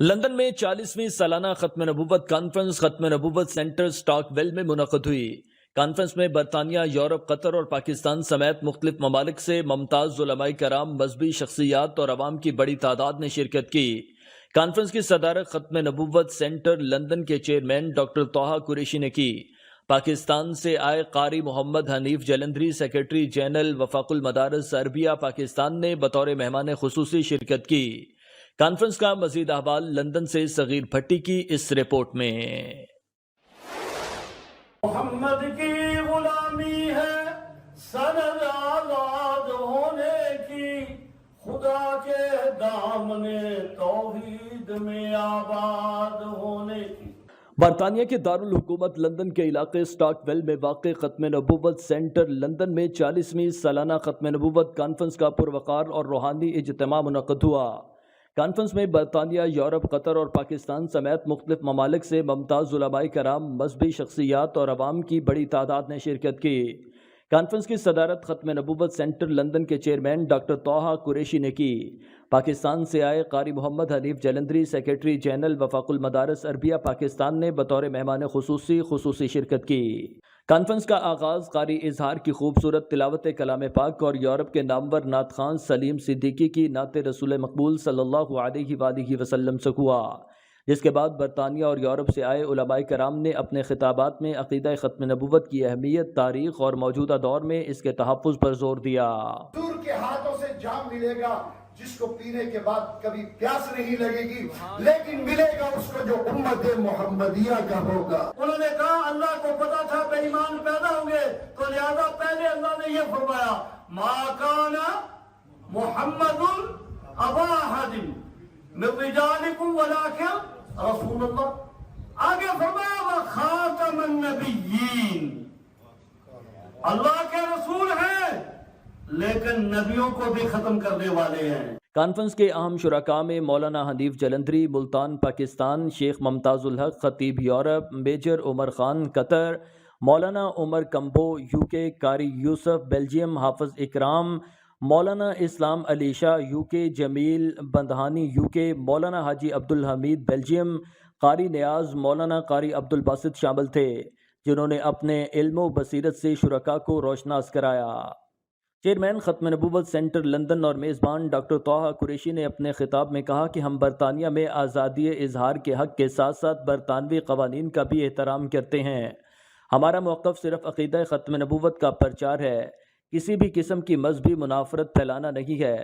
London میں 40ویں سالانہ ختم نبوت کانفرنس ختم نبوت سینٹر سٹاک ویل میں منعقد ہوئی۔ کانفرنس میں برطانیہ، یورپ، قطر اور پاکستان سمیت مختلف ممالک سے ممتاز علماء کرام، مذہبی شخصیات اور عوام کی بڑی تعداد نے شرکت کی۔ کانفرنس کی صدارت ختم نبوت سینٹر لندن کے چیئرمین ڈاکٹر طہ قریشی نے کی۔ پاکستان سے آئے قاری محمد حنیف جلندری، سیکرٹری جنرل وفاق المدارس عربیہ پاکستان نے بطور مہمان خصوصی شرکت کی۔ کانفرنس کا مزید احوال لندن سے صغیر بھٹی کی اس رپورٹ میں۔ محمد کی غلامی ہے سند آزاد ہونے کی، خدا کے دامن توحید میں آباد ہونے کی۔ برطانیہ کے دارالحکومت لندن کے علاقے سٹاک ویل میں واقع ختم نبوت سینٹر لندن میں 40ویں سالانہ ختم نبوت کانفرنس کا پروقار اور روحانی اجتماع منعقد ہوا۔ کانفرنس میں برطانیہ، یورپ، قطر اور پاکستان سمیت مختلف ممالک سے ممتاز علماء کرام، مذہبی شخصیات اور عوام کی بڑی تعداد نے شرکت کی۔ کانفرنس کی صدارت ختم نبوت سینٹر لندن کے چیئرمین ڈاکٹر طہ قریشی نے کی۔ پاکستان سے آئے قاری محمد حنیف جلندری، سیکرٹری جنرل وفاق المدارس عربیہ پاکستان نے بطور مہمان خصوصی شرکت کی۔ کانفرنس کا آغاز قاری اظہار کی خوبصورت تلاوت کلام پاک اور یورپ کے نامور نعت خوان سلیم صدیقی کی نعت رسول مقبول صلی اللہ علیہ وآلہ وسلم سے ہوا، جس کے بعد برطانیہ اور یورپ سے آئے علماء کرام نے اپنے خطابات میں عقیدہ ختم نبوت کی اہمیت، تاریخ اور موجودہ دور میں اس کے تحفظ پر زور دیا۔ حضور کے ہاتھوں سے جام ملے گا جس کو پینے کے بعد کبھی پیاس نہیں لگے گی، لیکن ملے گا اس کو جو امت محمدیہ کا ہوگا۔ انہوں نے کہا اللہ کو پتا تھا بے ایمان پیدا ہوں گے، تو لہذا پہلے اللہ نے یہ فرمایا ما کان محمد ابا احد من رجالکم ولکن رسول اللہ، آگے فرمایا وخاتم النبیین، اللہ کے رسول ہیں لیکن نبیوں کو بھی ختم کرنے والے ہیں۔ کانفرنس کے اہم شرکاء میں مولانا حنیف جلندری ملتان پاکستان، شیخ ممتاز الحق خطیب Europe, major Umar Khan Qatar, Maulana Umar Kumbo you کے، قاری یوسف بیلجیم، حافظ اکرام، مولانا اسلام علی شاہ یو کے، جمیل بندہانی یو کے، مولانا حاجی عبدالحمید بیلجیم، قاری نیاز، مولانا قاری عبدالباسط شامل تھے، جنہوں نے اپنے علم و بصیرت سے شرکاء کو روشناس کرایا۔ چیئرمین ختم نبوت سینٹر لندن اور میزبان ڈاکٹر طہ قریشی نے اپنے خطاب میں کہا کہ ہم برطانیہ میں آزادی اظہار کے حق کے ساتھ ساتھ برطانوی قوانین کا بھی احترام کرتے ہیں۔ ہمارا موقف صرف عقیدہ ختم نبوت کا پرچار ہے، کسی بھی قسم کی مذہبی منافرت پھیلانا نہیں ہے۔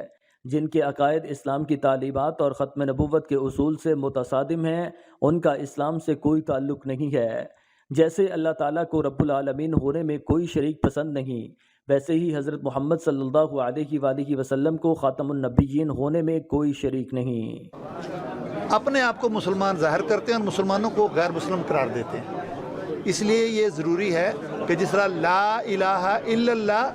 جن کے عقائد اسلام کی تعلیمات اور ختم نبوت کے اصول سے متصادم ہیں، ان کا اسلام سے کوئی تعلق نہیں ہے۔ جیسے اللہ تعالیٰ کو رب العالمین ہونے میں کوئی شریک پسند نہیں، ویسے ہی حضرت محمد صلی اللہ علیہ وآلہ وسلم کو خاتم النبیین ہونے میں کوئی شریک نہیں۔ اپنے آپ کو مسلمان ظاہر کرتے ہیں اور مسلمانوں کو غیر مسلم قرار دیتے ہیں۔ اس لیے یہ ضروری ہے کہ جس طرح لا الہ الا اللہ،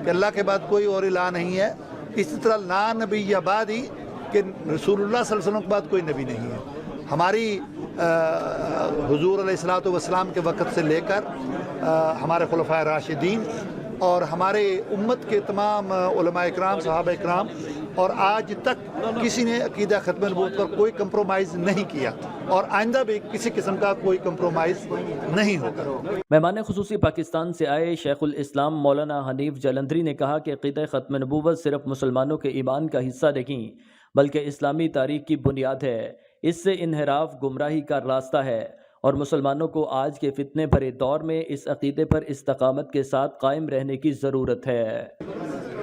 کہ اللہ کے بعد کوئی اور الہ نہیں ہے، اسی طرح لا نبی بعدی، کہ رسول اللہ صلی اللہ علیہ وسلم کے بعد کوئی نبی نہیں ہے۔ ہماری حضور علیہ الصلوۃ والسلام کے وقت سے لے کر ہمارے خلفائے راشدین اور ہمارے امت کے تمام علماء اکرام، صحابہ اکرام، اور آج تک کسی نے عقیدہ ختم نبوت پر کوئی کمپرومائز نہیں کیا، اور آئندہ بھی کسی قسم کا کوئی کمپرومائز نہیں ہوگا۔ مہمان خصوصی پاکستان سے آئے شیخ الاسلام مولانا حنیف جلندری نے کہا کہ عقیدہ ختم نبوت صرف مسلمانوں کے ایمان کا حصہ نہیں بلکہ اسلامی تاریخ کی بنیاد ہے۔ اس سے انحراف گمراہی کا راستہ ہے، اور مسلمانوں کو آج کے فتنے بھرے دور میں اس عقیدے پر استقامت کے ساتھ قائم رہنے کی ضرورت ہے۔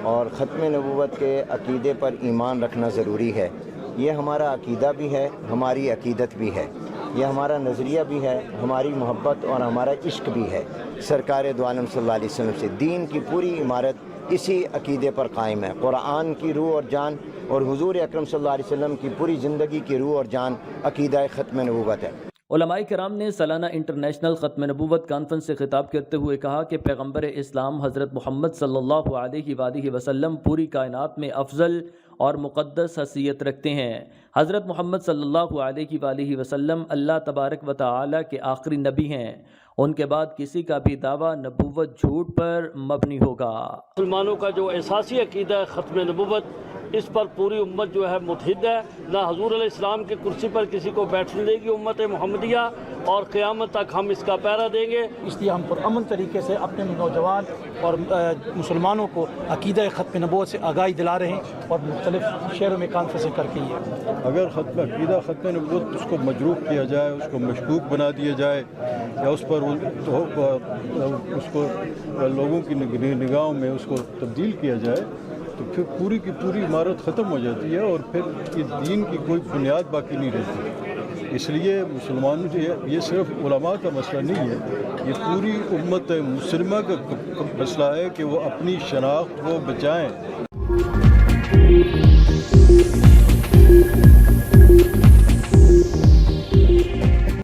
اور ختم نبوت کے عقیدے پر ایمان رکھنا ضروری ہے۔ یہ ہمارا عقیدہ بھی ہے، ہماری عقیدت بھی ہے، یہ ہمارا نظریہ بھی ہے، ہماری محبت اور ہمارا عشق بھی ہے سرکار دو عالم صلی اللہ علیہ وسلم سے۔ دین کی پوری عمارت اسی عقیدے پر قائم ہے۔ قرآن کی روح اور جان اور حضور اکرم صلی اللہ علیہ وسلم کی پوری زندگی کی روح اور جان عقیدہ ختم نبوت ہے۔ علماء کرام نے سالانہ انٹرنیشنل ختم نبوت کانفرنس سے خطاب کرتے ہوئے کہا کہ پیغمبر اسلام حضرت محمد صلی اللہ علیہ وآلہ وسلم پوری کائنات میں افضل اور مقدس حیثیت رکھتے ہیں۔ حضرت محمد صلی اللہ علیہ وآلہ وسلم اللہ تبارک و تعالی کے آخری نبی ہیں۔ ان کے بعد کسی کا بھی دعویٰ نبوت جھوٹ پر مبنی ہوگا۔ مسلمانوں کا جو اساسی عقیدہ ختم نبوت، اس پر پوری امت جو ہے متحد ہے. نہ حضور علیہ السلام کی کرسی پر کسی کو بیٹھنے دے گی امت محمدیہ, اور قیامت تک ہم اس کا پہرا دیں گے. اس لیے ہم پرامن طریقے سے اپنے نوجوان اور مسلمانوں کو عقیدہ ختم نبوت سے آگاہی دلا رہے ہیں, اور مختلف شہروں میں کانفرنسیں کر کے یہ اگر عقیدہ ختم نبوت اس کو مجروح کیا جائے, اس کو مشکوک بنا دیا جائے, یا اس پر اس کو لوگوں کی نگاہوں میں اس کو تبدیل کیا جائے, تو پھر پوری کی پوری عمارت ختم ہو جاتی ہے, اور پھر یہ دین کی کوئی بنیاد باقی نہیں رہتی. اس لیے مسلمانوں سے یہ صرف علماء کا مسئلہ نہیں ہے, یہ پوری امت مسلمہ کا مسئلہ ہے کہ وہ اپنی شناخت کو بچائیں.